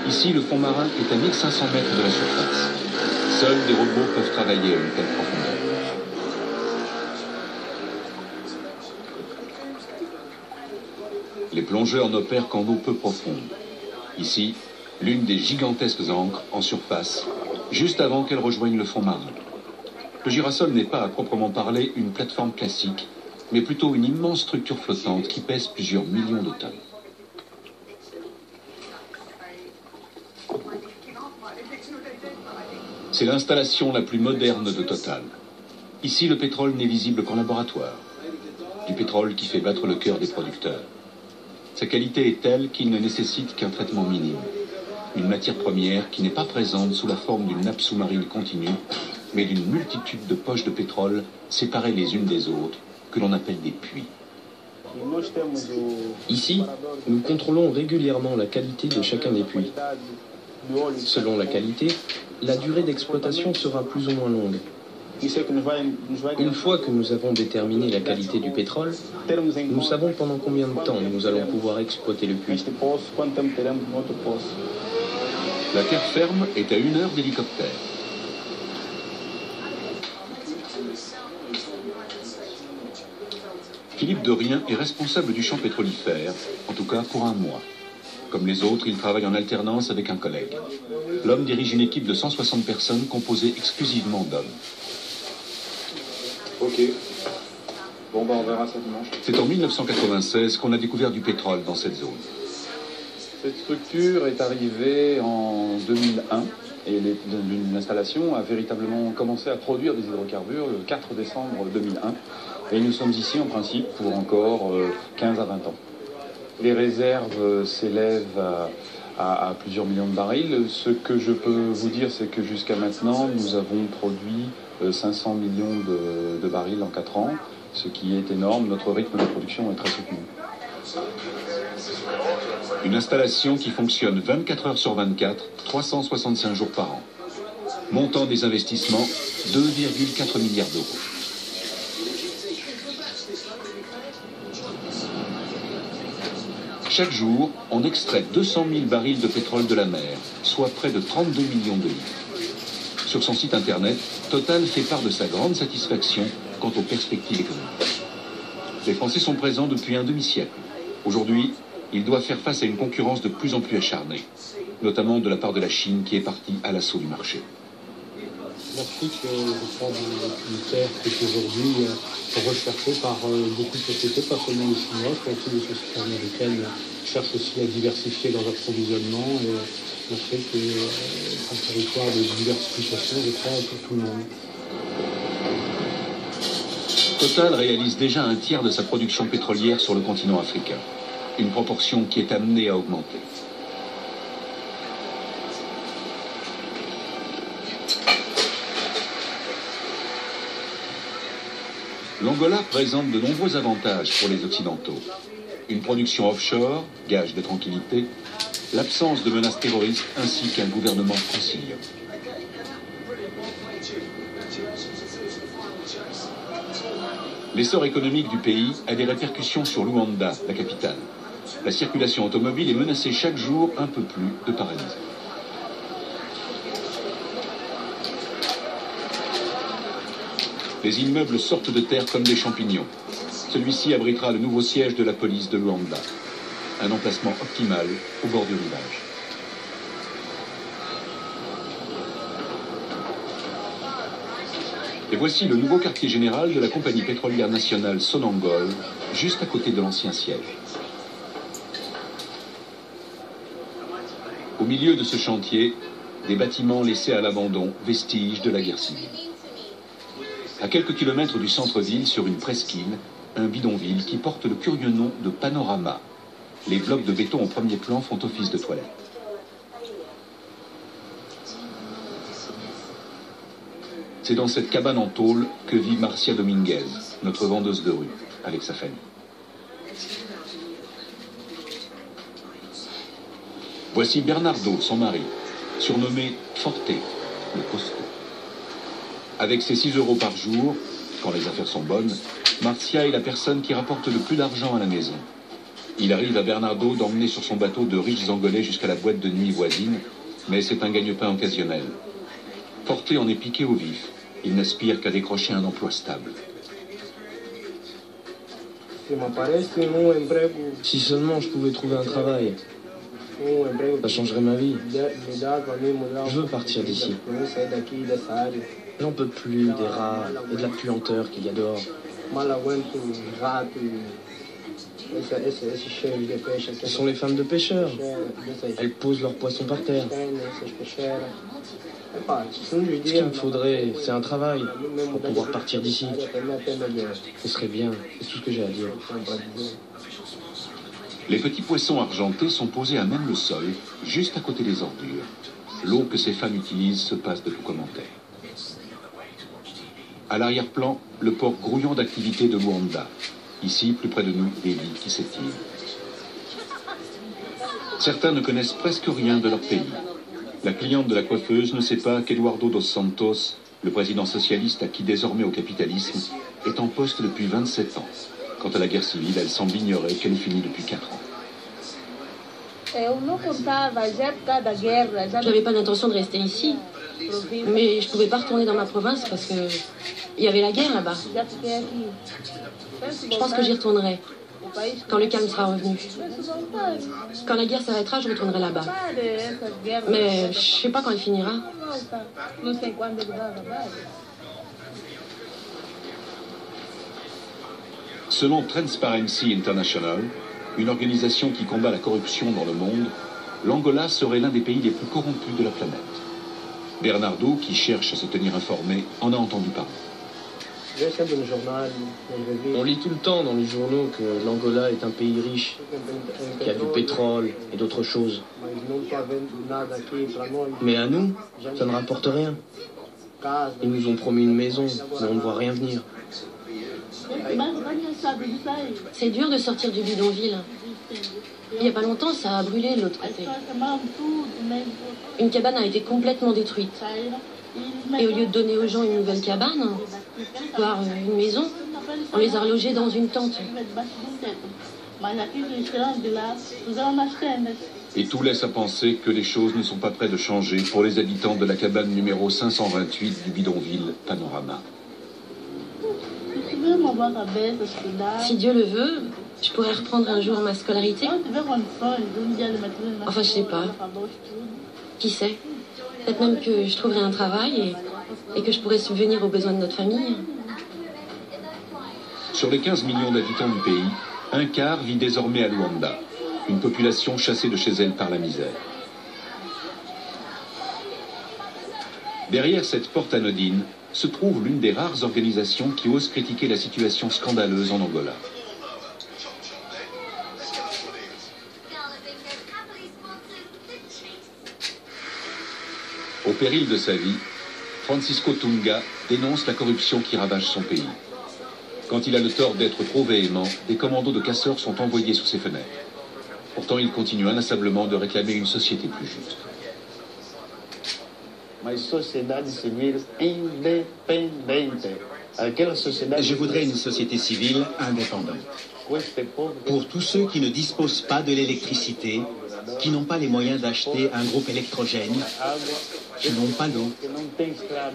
Ici, le fond marin est à 1500 mètres de la surface. Seuls des robots peuvent travailler à une telle profondeur. Les plongeurs n'opèrent qu'en eau peu profonde. Ici, l'une des gigantesques ancres en surface, juste avant qu'elle rejoigne le fond marin. Le girasol n'est pas à proprement parler une plateforme classique, mais plutôt une immense structure flottante qui pèse plusieurs millions de tonnes. C'est l'installation la plus moderne de Total. Ici, le pétrole n'est visible qu'en laboratoire. Du pétrole qui fait battre le cœur des producteurs. Sa qualité est telle qu'il ne nécessite qu'un traitement minime. Une matière première qui n'est pas présente sous la forme d'une nappe sous-marine continue, mais d'une multitude de poches de pétrole séparées les unes des autres, que l'on appelle des puits. Ici, nous contrôlons régulièrement la qualité de chacun des puits. Selon la qualité, la durée d'exploitation sera plus ou moins longue. Une fois que nous avons déterminé la qualité du pétrole, nous savons pendant combien de temps nous allons pouvoir exploiter le puits. La terre ferme est à 1 heure d'hélicoptère. Philippe Derrien est responsable du champ pétrolifère, en tout cas pour un mois. Comme les autres, il travaille en alternance avec un collègue. L'homme dirige une équipe de 160 personnes composée exclusivement d'hommes. Ok. Bon, on verra ça dimanche. C'est en 1996 qu'on a découvert du pétrole dans cette zone. Cette structure est arrivée en 2001 et l'installation a véritablement commencé à produire des hydrocarbures le 4 décembre 2001. Et nous sommes ici en principe pour encore 15 à 20 ans. Les réserves s'élèvent à plusieurs millions de barils. Ce que je peux vous dire, c'est que jusqu'à maintenant, nous avons produit 500 millions de barils en 4 ans, ce qui est énorme. Notre rythme de production est très soutenu. Une installation qui fonctionne 24 heures sur 24, 365 jours par an. Montant des investissements, 2,4 milliards d'euros. Chaque jour, on extrait 200 000 barils de pétrole de la mer, soit près de 32 millions de litres. Sur son site internet, Total fait part de sa grande satisfaction quant aux perspectives économiques. Les Français sont présents depuis un demi-siècle. Aujourd'hui, ils doivent faire face à une concurrence de plus en plus acharnée, notamment de la part de la Chine qui est partie à l'assaut du marché. L'Afrique, je crois, une terre qui est aujourd'hui recherchée par beaucoup de sociétés, pas seulement les Chinois, mais aussi les sociétés américaines cherchent aussi à diversifier leurs approvisionnements et l'Afrique est un territoire de diversification, je crois, pour tout le monde. Total réalise déjà un tiers de sa production pétrolière sur le continent africain, une proportion qui est amenée à augmenter. L'Angola présente de nombreux avantages pour les Occidentaux. Une production offshore, gage de tranquillité, l'absence de menaces terroristes ainsi qu'un gouvernement conciliant. L'essor économique du pays a des répercussions sur Luanda, la capitale. La circulation automobile est menacée chaque jour un peu plus de paralysie. Les immeubles sortent de terre comme des champignons. Celui-ci abritera le nouveau siège de la police de Luanda. Un emplacement optimal au bord du rivage. Et voici le nouveau quartier général de la compagnie pétrolière nationale Sonangol, juste à côté de l'ancien siège. Au milieu de ce chantier, des bâtiments laissés à l'abandon, vestiges de la guerre civile. À quelques kilomètres du centre-ville, sur une presqu'île, un bidonville qui porte le curieux nom de Panorama. Les blocs de béton au premier plan font office de toilette. C'est dans cette cabane en tôle que vit Marcia Dominguez, notre vendeuse de rue, avec sa famille. Voici Bernardo, son mari, surnommé Forte, le costaud. Avec ses 6 € par jour, quand les affaires sont bonnes, Marcia est la personne qui rapporte le plus d'argent à la maison. Il arrive à Bernardo d'emmener sur son bateau de riches Angolais jusqu'à la boîte de nuit voisine, mais c'est un gagne-pain occasionnel. Porté en est piqué au vif. Il n'aspire qu'à décrocher un emploi stable. Si seulement je pouvais trouver un travail, ça changerait ma vie. Je veux partir d'ici. J'en peux plus des rats et de la puanteur qu'il y a dehors. Ce sont les femmes de pêcheurs. Elles posent leurs poissons par terre. Ce qu'il me faudrait, c'est un travail pour pouvoir partir d'ici. Ce serait bien, c'est tout ce que j'ai à dire. Les petits poissons argentés sont posés à même le sol, juste à côté des ordures. L'eau que ces femmes utilisent se passe de tout commentaire. À l'arrière-plan, le port grouillant d'activité de Luanda. Ici, plus près de nous, des vies qui s'étirent. Certains ne connaissent presque rien de leur pays. La cliente de la coiffeuse ne sait pas qu'Eduardo dos Santos, le président socialiste acquis désormais au capitalisme, est en poste depuis 27 ans. Quant à la guerre civile, elle semble ignorer qu'elle est finie depuis 4 ans. J'avais pas d'intention de rester ici, mais je pouvais pas retourner dans ma province parce que il y avait la guerre là-bas. Je pense que j'y retournerai quand le calme sera revenu. Quand la guerre s'arrêtera, je retournerai là-bas. Mais je sais pas quand elle finira. Selon Transparency International, une organisation qui combat la corruption dans le monde, l'Angola serait l'un des pays les plus corrompus de la planète. Bernardo, qui cherche à se tenir informé, en a entendu parler. On lit tout le temps dans les journaux que l'Angola est un pays riche, qu'il y a du pétrole et d'autres choses. Mais à nous, ça ne rapporte rien. Ils nous ont promis une maison, mais on ne voit rien venir. C'est dur de sortir du bidonville. Il n'y a pas longtemps, ça a brûlé de l'autre côté. Une cabane a été complètement détruite. Et au lieu de donner aux gens une nouvelle cabane, voire une maison, on les a relogés dans une tente. Et tout laisse à penser que les choses ne sont pas près de changer pour les habitants de la cabane numéro 528 du bidonville Panorama. Si Dieu le veut, je pourrais reprendre un jour ma scolarité. Enfin, je sais pas. Qui sait? Peut-être même que je trouverai un travail et que je pourrai subvenir aux besoins de notre famille. Sur les 15 millions d'habitants du pays, un quart vit désormais à Luanda, une population chassée de chez elle par la misère. Derrière cette porte anodine se trouve l'une des rares organisations qui osent critiquer la situation scandaleuse en Angola. Au péril de sa vie, Francisco Tunga dénonce la corruption qui ravage son pays. Quand il a le tort d'être trop véhément, des commandos de casseurs sont envoyés sous ses fenêtres. Pourtant, il continue inlassablement de réclamer une société plus juste. Je voudrais une société civile indépendante. Pour tous ceux qui ne disposent pas de l'électricité, qui n'ont pas les moyens d'acheter un groupe électrogène, qui n'ont pas d'eau,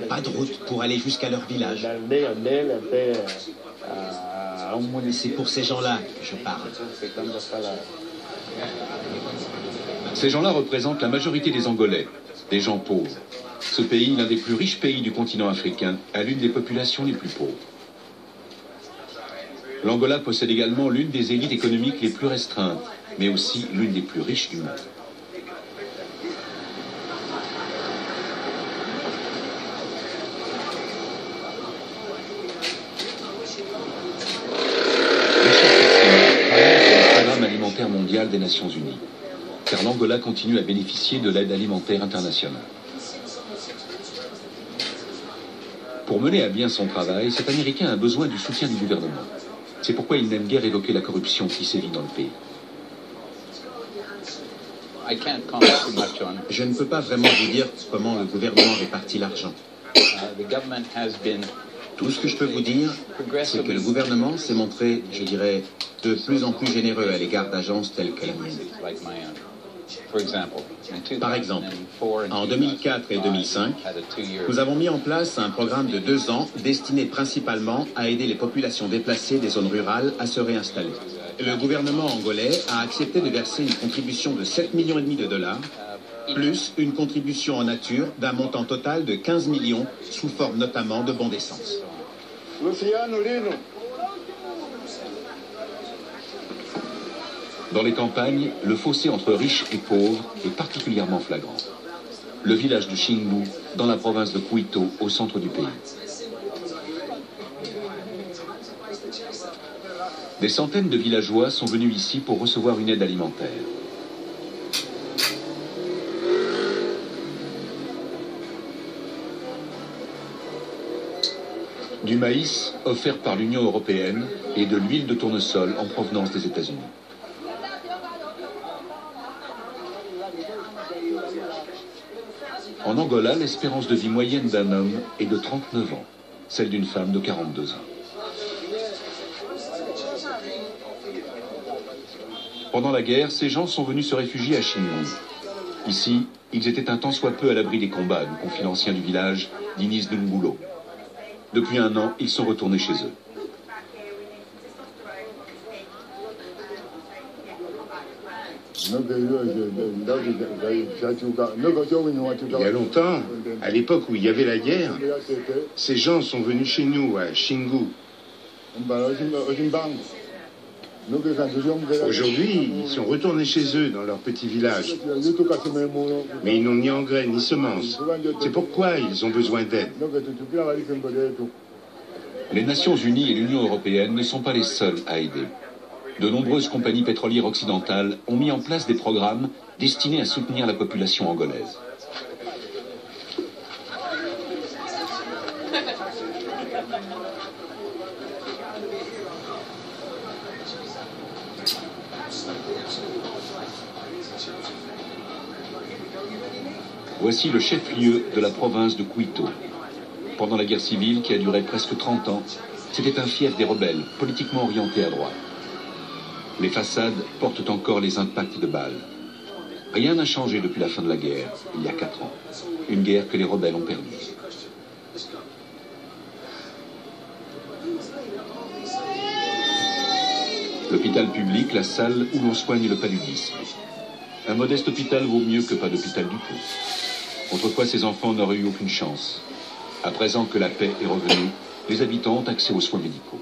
pas de route pour aller jusqu'à leur village. C'est pour ces gens-là que je parle. Ces gens-là représentent la majorité des Angolais, des gens pauvres. Ce pays, l'un des plus riches pays du continent africain, a l'une des populations les plus pauvres. L'Angola possède également l'une des élites économiques les plus restreintes, mais aussi l'une des plus riches du monde. Le Programme alimentaire mondial des Nations Unies, car l'Angola continue à bénéficier de l'aide alimentaire internationale. Pour mener à bien son travail, cet Américain a besoin du soutien du gouvernement. C'est pourquoi il n'aime guère évoquer la corruption qui sévit dans le pays. Je ne peux pas vraiment vous dire comment le gouvernement répartit l'argent. Tout ce que je peux vous dire, c'est que le gouvernement s'est montré, je dirais, de plus en plus généreux à l'égard d'agences telles que la mienne. Par exemple, en 2004 et 2005, nous avons mis en place un programme de 2 ans destiné principalement à aider les populations déplacées des zones rurales à se réinstaller. Le gouvernement angolais a accepté de verser une contribution de 7,5 millions de dollars, plus une contribution en nature d'un montant total de 15 millions, sous forme notamment de bons d'essence. Dans les campagnes, le fossé entre riches et pauvres est particulièrement flagrant. Le village de Xingu, dans la province de Quito, au centre du pays. Des centaines de villageois sont venus ici pour recevoir une aide alimentaire. Du maïs offert par l'Union européenne et de l'huile de tournesol en provenance des États-Unis. En Angola, l'espérance de vie moyenne d'un homme est de 39 ans, celle d'une femme de 42 ans. Pendant la guerre, ces gens sont venus se réfugier à Xingu. Ici, ils étaient un tant soit peu à l'abri des combats, nous confie l'ancien du village, Dinis Dumbulo. Depuis 1 an, ils sont retournés chez eux. Il y a longtemps, à l'époque où il y avait la guerre, ces gens sont venus chez nous, à Xingu. Aujourd'hui, ils sont retournés chez eux, dans leur petit village. Mais ils n'ont ni engrais ni semences. C'est pourquoi ils ont besoin d'aide. Les Nations Unies et l'Union européenne ne sont pas les seuls à aider. De nombreuses compagnies pétrolières occidentales ont mis en place des programmes destinés à soutenir la population angolaise. Voici le chef-lieu de la province de Quito. Pendant la guerre civile, qui a duré presque 30 ans, c'était un fief des rebelles, politiquement orienté à droite. Les façades portent encore les impacts de balles. Rien n'a changé depuis la fin de la guerre, il y a 4 ans. Une guerre que les rebelles ont perdue. L'hôpital public, la salle où l'on soigne le paludisme. Un modeste hôpital vaut mieux que pas d'hôpital du tout. Autrefois, ces enfants n'auraient eu aucune chance. À présent que la paix est revenue, les habitants ont accès aux soins médicaux.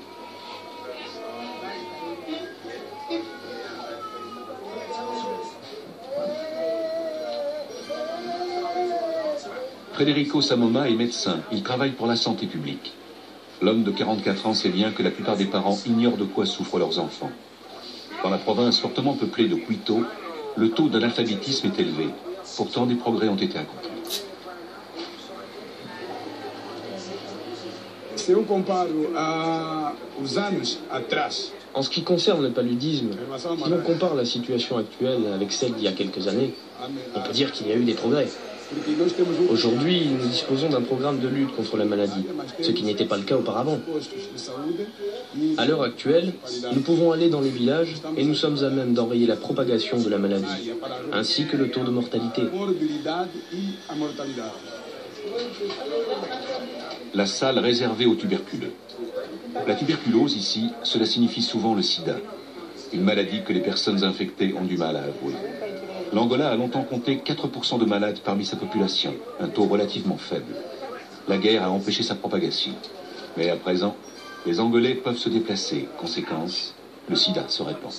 Federico Samoma est médecin. Il travaille pour la santé publique. L'homme de 44 ans sait bien que la plupart des parents ignorent de quoi souffrent leurs enfants. Dans la province fortement peuplée de Quito, le taux d'analphabétisme est élevé. Pourtant, des progrès ont été accomplis. En ce qui concerne le paludisme, si l'on compare la situation actuelle avec celle d'il y a quelques années, on peut dire qu'il y a eu des progrès. Aujourd'hui, nous disposons d'un programme de lutte contre la maladie, ce qui n'était pas le cas auparavant. À l'heure actuelle, nous pouvons aller dans les villages et nous sommes à même d'enrayer la propagation de la maladie, ainsi que le taux de mortalité. La salle réservée aux tuberculeux. La tuberculose, ici, cela signifie souvent le sida, une maladie que les personnes infectées ont du mal à avouer. L'Angola a longtemps compté 4% de malades parmi sa population, un taux relativement faible. La guerre a empêché sa propagation. Mais à présent, les Angolais peuvent se déplacer. Conséquence, le sida se répand.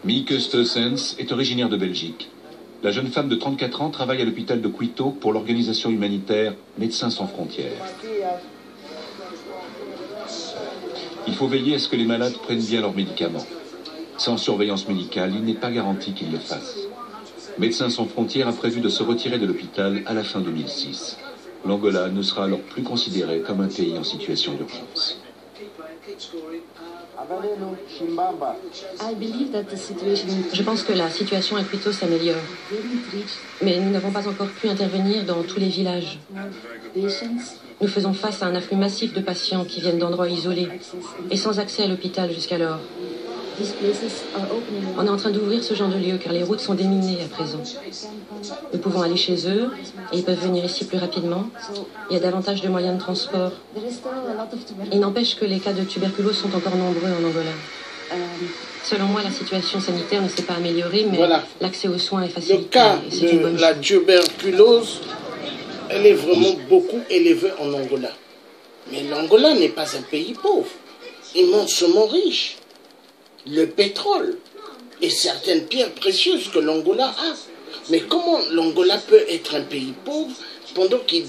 Mieke Steusens est originaire de Belgique. La jeune femme de 34 ans travaille à l'hôpital de Quito pour l'organisation humanitaire Médecins sans frontières. Il faut veiller à ce que les malades prennent bien leurs médicaments. Sans surveillance médicale, il n'est pas garanti qu'ils le fassent. Médecins sans frontières a prévu de se retirer de l'hôpital à la fin 2006. L'Angola ne sera alors plus considéré comme un pays en situation d'urgence. Je pense que la situation à Quito s'améliore. Mais nous n'avons pas encore pu intervenir dans tous les villages. Nous faisons face à un afflux massif de patients qui viennent d'endroits isolés et sans accès à l'hôpital jusqu'alors. On est en train d'ouvrir ce genre de lieu car les routes sont déminées à présent. Nous pouvons aller chez eux et ils peuvent venir ici plus rapidement. Il y a davantage de moyens de transport. Il n'empêche que les cas de tuberculose sont encore nombreux en Angola. Selon moi, la situation sanitaire ne s'est pas améliorée, mais voilà. L'accès aux soins est facilité. Le cas de la tuberculose, elle est vraiment beaucoup élevée en Angola. Mais l'Angola n'est pas un pays pauvre, immensement riche. Le pétrole et certaines pierres précieuses que l'Angola a. Mais comment l'Angola peut être un pays pauvre pendant qu'il